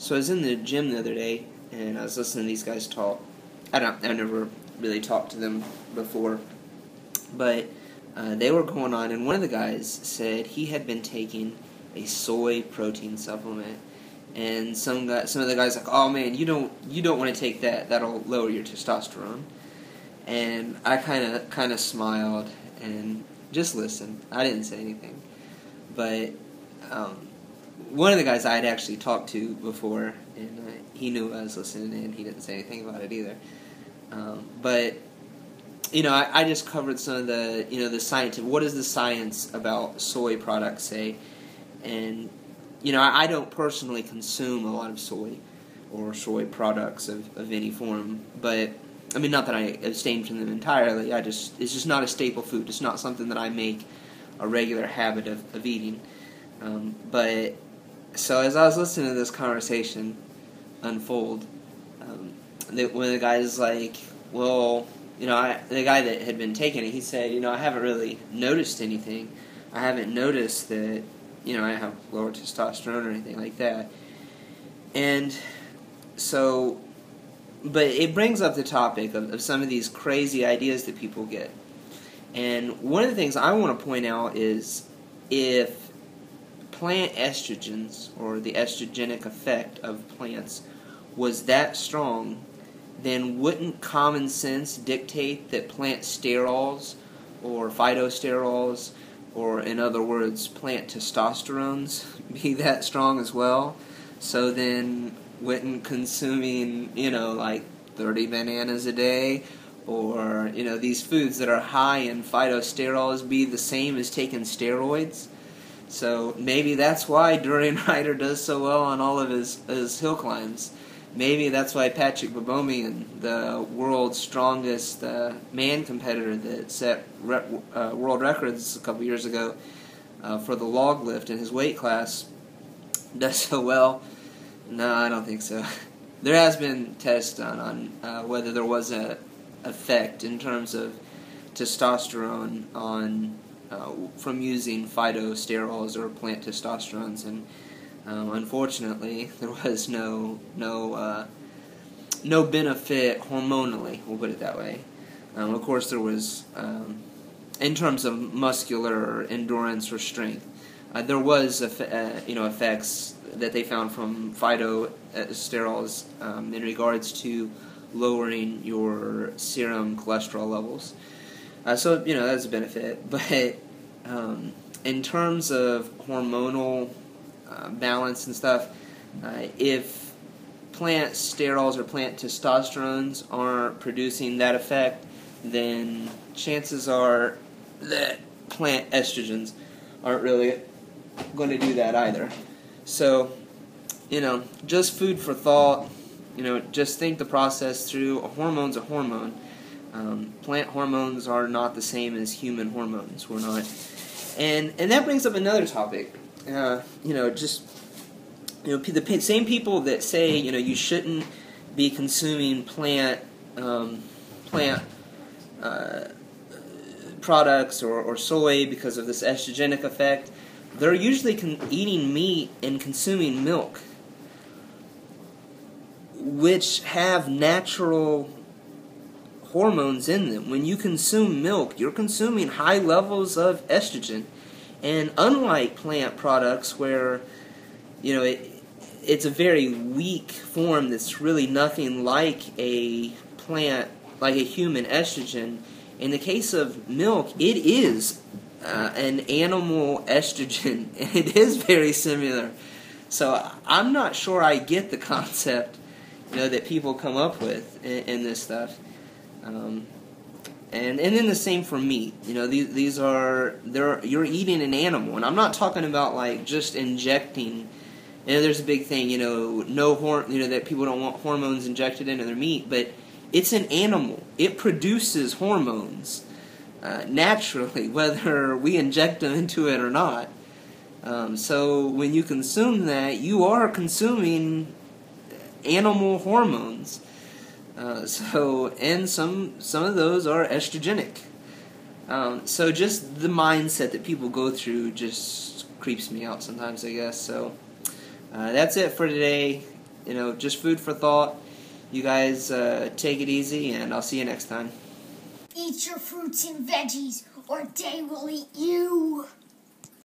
So I was in the gym the other day, and I was listening to these guys talk. I've never really talked to them before, but they were going on, and one of the guys said he had been taking a soy protein supplement, and some of the guys like, oh man, you don't want to take that. That'll lower your testosterone. And I kind of smiled and just listened. I didn't say anything, but one of the guys I had actually talked to before, and he knew I was listening, and he didn't say anything about it either. But I just covered some of the the scientific. What does the science about soy products say? And I don't personally consume a lot of soy or soy products of any form, but I mean, not that I abstain from them entirely. It's just not a staple food. It's not something that I make a regular habit of eating. But so as I was listening to this conversation unfold, one of the guys like, well, the guy that had been taking it, he said, I haven't really noticed anything. I haven't noticed that, I have lower testosterone or anything like that. And so, but it brings up the topic of some of these crazy ideas that people get. And one of the things I want to point out is if plant estrogens, or the estrogenic effect of plants, was that strong, then wouldn't common sense dictate that plant sterols or phytosterols, or in other words, plant testosterones, be that strong as well? So then wouldn't consuming, like 30 bananas a day, or, these foods that are high in phytosterols be the same as taking steroids? So maybe that's why Durian Ryder does so well on all of his hill climbs. Maybe that's why Patrick Bobomian, the world's strongest man competitor that set world records a couple years ago for the log lift in his weight class, does so well. No, I don't think so. There has been tests done on whether there was a effect in terms of testosterone on from using phytosterols or plant testosterones, and unfortunately, there was no benefit hormonally. We'll put it that way. Of course, there was in terms of muscular endurance or strength. There was effects that they found from phytosterols in regards to lowering your serum cholesterol levels. So that's a benefit. But in terms of hormonal balance and stuff, if plant sterols or plant testosterones aren't producing that effect, then chances are that plant estrogens aren't really going to do that either. So, just food for thought. Just think the process through. A hormone's a hormone. Plant hormones are not the same as human hormones. We're not. And that brings up another topic. The same people that say, you shouldn't be consuming plant products or soy because of this estrogenic effect, they're usually eating meat and consuming milk, which have natural hormones in them. When you consume milk, you're consuming high levels of estrogen. And unlike plant products where, it's a very weak form that's really nothing like a human estrogen, in the case of milk, it is an animal estrogen, and it is very similar. So I'm not sure I get the concept, that people come up with in this stuff. And then the same for meat. You're eating an animal, and I'm not talking about just injecting. There's a big thing, that people don't want hormones injected into their meat, but it's an animal. It produces hormones naturally, whether we inject them into it or not. So when you consume that, you are consuming animal hormones. And some of those are estrogenic. So just the mindset that people go through just creeps me out sometimes, I guess. So that's it for today. just food for thought. You guys take it easy, and I'll see you next time. Eat your fruits and veggies, or they will eat you.